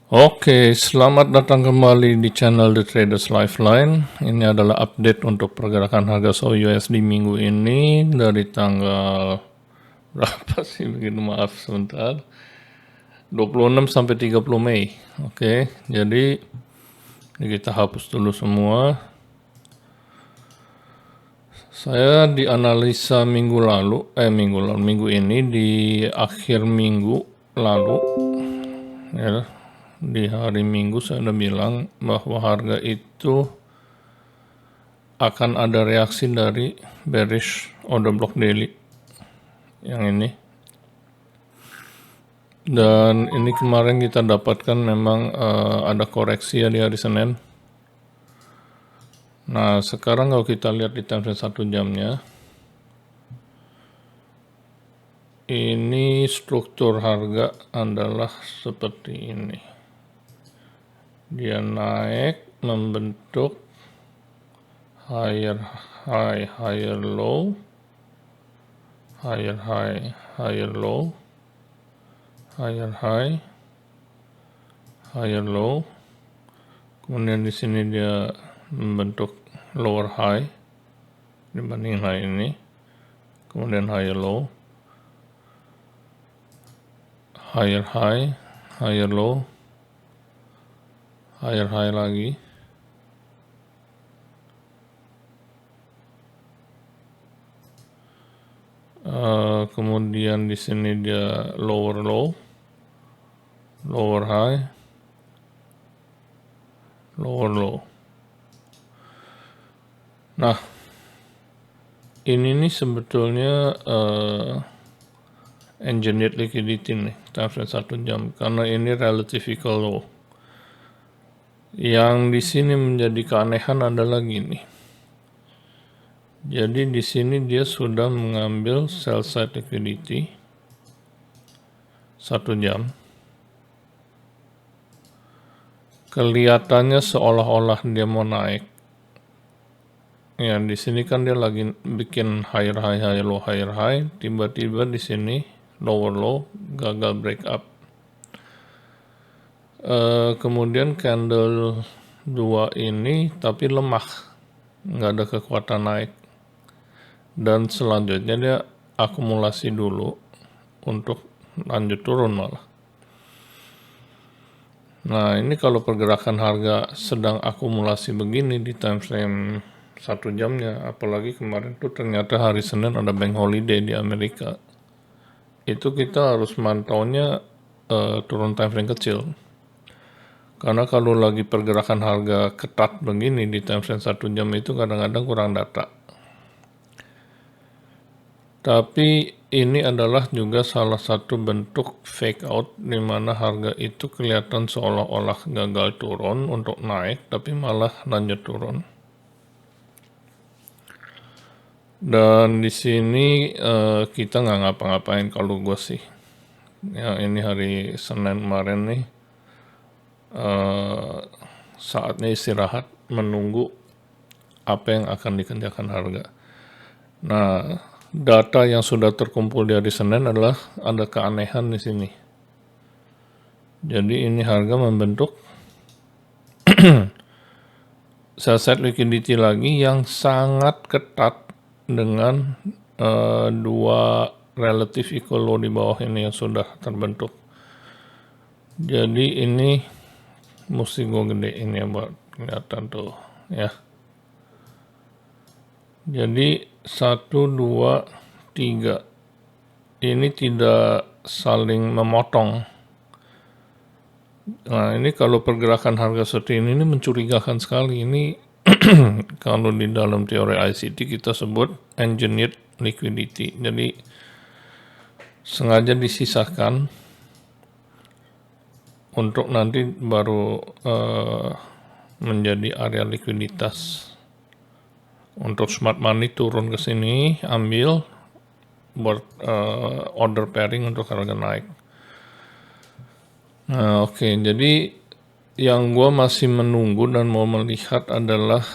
Oke, selamat datang kembali di channel The Traders Lifeline. Ini adalah update untuk pergerakan harga SAUD USD minggu ini dari tanggal berapa sih? Begitu maaf sebentar. 26 sampai 30 Mei. Oke, jadi ini kita hapus dulu semua. Saya dianalisa minggu ini di akhir minggu lalu, ya, di hari Minggu saya udah bilang bahwa harga itu akan ada reaksi dari bearish order block daily yang ini. Dan ini kemarin kita dapatkan memang ada koreksi ya di hari Senin. Nah, sekarang kalau kita lihat di time frame 1 jamnya, ini struktur harga adalah seperti ini. Dia naik, membentuk higher high, higher low, higher high, higher low, higher high, higher low. Kemudian di sini dia membentuk lower high dibanding high ini. Kemudian higher low, higher high, higher low, higher high lagi. Kemudian di sini dia lower low, lower high, lower low. Nah, ini nih sebetulnya engineered liquidity nih, time frame 1 jam, karena ini relative low. Yang di sini menjadi keanehan adalah gini. Jadi di sini dia sudah mengambil sell side liquidity 1 jam. Kelihatannya seolah-olah dia mau naik. Ya, di sini kan dia lagi bikin higher high, higher low, higher high. Tiba-tiba di sini lower low, gagal break up. Kemudian candle 2 ini tapi lemah, nggak ada kekuatan naik. Dan selanjutnya dia akumulasi dulu untuk lanjut turun malah. Nah, ini kalau pergerakan harga sedang akumulasi begini di time frame 1 jamnya, apalagi kemarin tuh ternyata hari Senin ada bank holiday di Amerika. Itu kita harus mantaunya turun time frame kecil. Karena kalau lagi pergerakan harga ketat begini di time frame 1 jam itu kadang-kadang kurang data. Tapi ini adalah juga salah satu bentuk fake out di mana harga itu kelihatan seolah-olah gagal turun untuk naik tapi malah lanjut turun. Dan di sini kita nggak ngapa-ngapain kalau gue sih. Ya, ini hari Senin kemarin nih. Saatnya istirahat menunggu apa yang akan dikerjakan harga. Nah, data yang sudah terkumpul di hari Senin adalah ada keanehan di sini. Jadi ini harga membentuk sell side liquidity lagi yang sangat ketat dengan dua relative equal low di bawah ini yang sudah terbentuk. Jadi ini mesti gue gedein ya buat kelihatan tuh ya. Jadi 1, 2, 3 ini tidak saling memotong. Nah, ini kalau pergerakan harga seperti ini mencurigakan sekali. Ini kalau di dalam teori ICT kita sebut engineered liquidity. Jadi sengaja disisahkan untuk nanti baru menjadi area likuiditas. Untuk smart money turun ke sini, ambil buat order pairing untuk harga naik. Nah, oke, jadi yang gue masih menunggu dan mau melihat adalah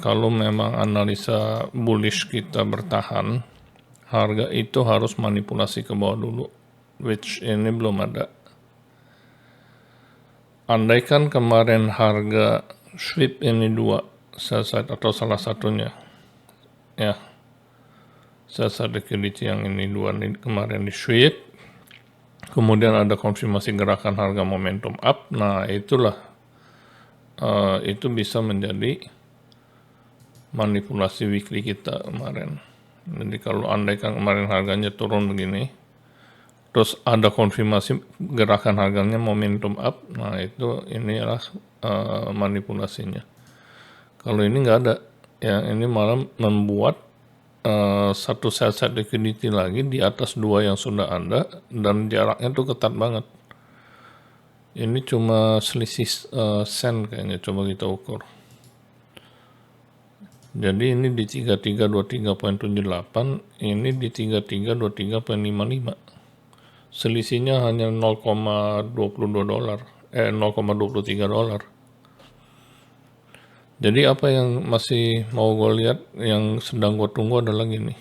kalau memang analisa bullish kita bertahan, harga itu harus manipulasi ke bawah dulu, which ini belum ada. andaikan kemarin harga SWIP ini 2 sell side atau salah satunya, ya, sell side liquidity yang ini 2 nih kemarin di SWIP, kemudian ada konfirmasi gerakan harga momentum up, nah itulah itu bisa menjadi manipulasi weekly kita kemarin. Jadi kalau andaikan kemarin harganya turun begini, terus ada konfirmasi gerakan harganya momentum up, nah itu inilah manipulasinya. Kalau ini nggak ada, ya ini malah membuat satu sell side liquidity lagi di atas 2 yang sudah ada, dan jaraknya tuh ketat banget. Ini cuma selisih sen kayaknya, coba kita ukur. Jadi ini di 3323.78, ini di 3323.55. Selisihnya hanya 0,22 dolar, 0,23 dolar. Jadi apa yang masih mau gue lihat, yang sedang gue tunggu adalah gini.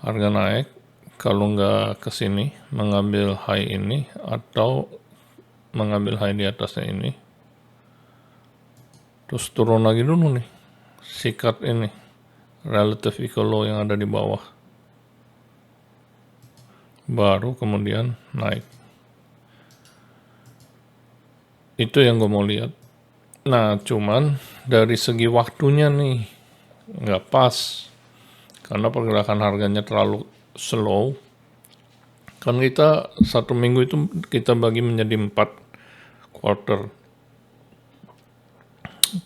Harga naik, kalau nggak ke sini, mengambil high ini, atau mengambil high di atasnya ini. Terus turun lagi dulu nih, sikat ini, relative equal low yang ada di bawah. Baru kemudian naik. Itu yang gue mau lihat. Nah, cuman dari segi waktunya nih, nggak pas. Karena pergerakan harganya terlalu slow. Kan kita 1 minggu itu kita bagi menjadi 4 quarter.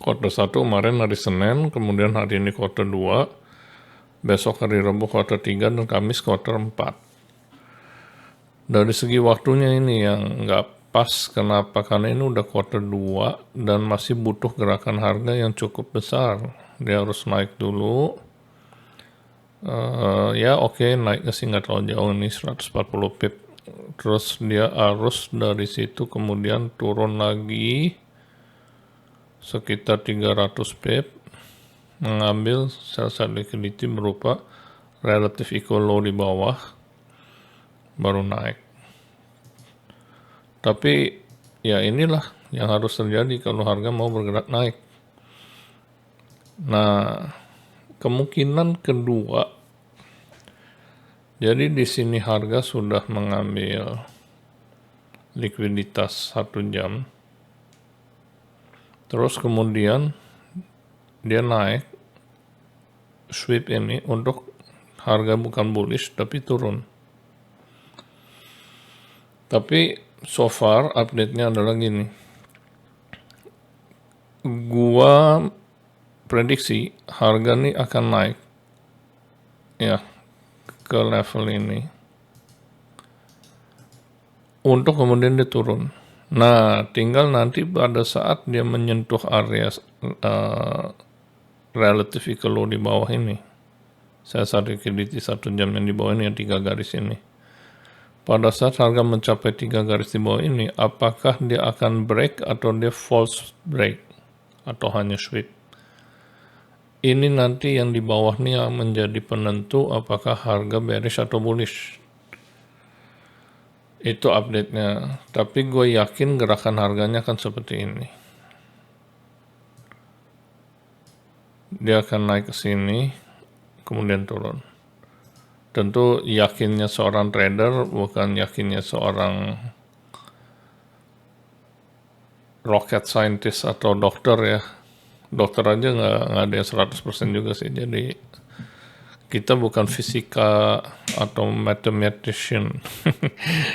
Quarter 1 kemarin hari Senin, kemudian hari ini quarter 2, besok hari Rabu quarter 3, dan Kamis quarter 4. Dari segi waktunya ini yang nggak pas. Kenapa? Karena ini udah quarter 2 dan masih butuh gerakan harga yang cukup besar. Dia harus naik dulu. Ya oke, naiknya sih nggak terlalu jauh, ini 140 pip. Terus dia harus dari situ kemudian turun lagi sekitar 300 pip, mengambil sell side liquidity berupa relative equal low di bawah, baru naik. Tapi ya inilah yang harus terjadi kalau harga mau bergerak naik. Nah, kemungkinan kedua, jadi di sini harga sudah mengambil likuiditas 1 jam, terus kemudian dia naik sweep ini untuk harga bukan bullish tapi turun. Tapi so far update-nya adalah gini, gua prediksi harga nih akan naik ya ke level ini untuk kemudian dia turun. Nah, tinggal nanti pada saat dia menyentuh area relative equal low di bawah ini, saya liquidity 1 jam yang di bawah ini, yang 3 garis ini. Pada saat harga mencapai 3 garis di bawah ini, apakah dia akan break atau dia false break atau hanya sweep? Ini nanti yang di bawah nih yang menjadi penentu apakah harga bearish atau bullish. Itu update-nya. Tapi gue yakin gerakan harganya akan seperti ini. Dia akan naik ke sini, kemudian turun. Tentu yakinnya seorang trader, bukan yakinnya seorang rocket scientist atau dokter ya. Dokter aja nggak ada yang 100% juga sih. Jadi kita bukan fisika atau mathematician.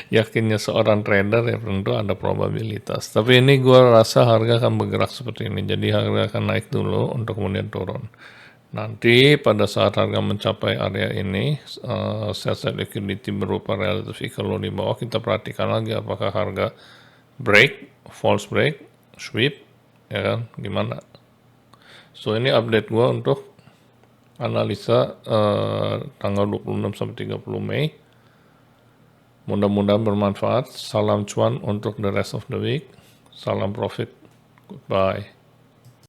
Yakinnya seorang trader ya tentu ada probabilitas. Tapi ini gue rasa harga akan bergerak seperti ini. Jadi harga akan naik dulu untuk kemudian turun. Nanti pada saat harga mencapai area ini, sell side liquidity berupa relative equal low di bawah, kita perhatikan lagi apakah harga break, false break, sweep, ya kan, gimana. So ini update gua untuk analisa tanggal 26 sampai 30 Mei. Mudah-mudahan bermanfaat. Salam cuan untuk the rest of the week. Salam profit. Goodbye.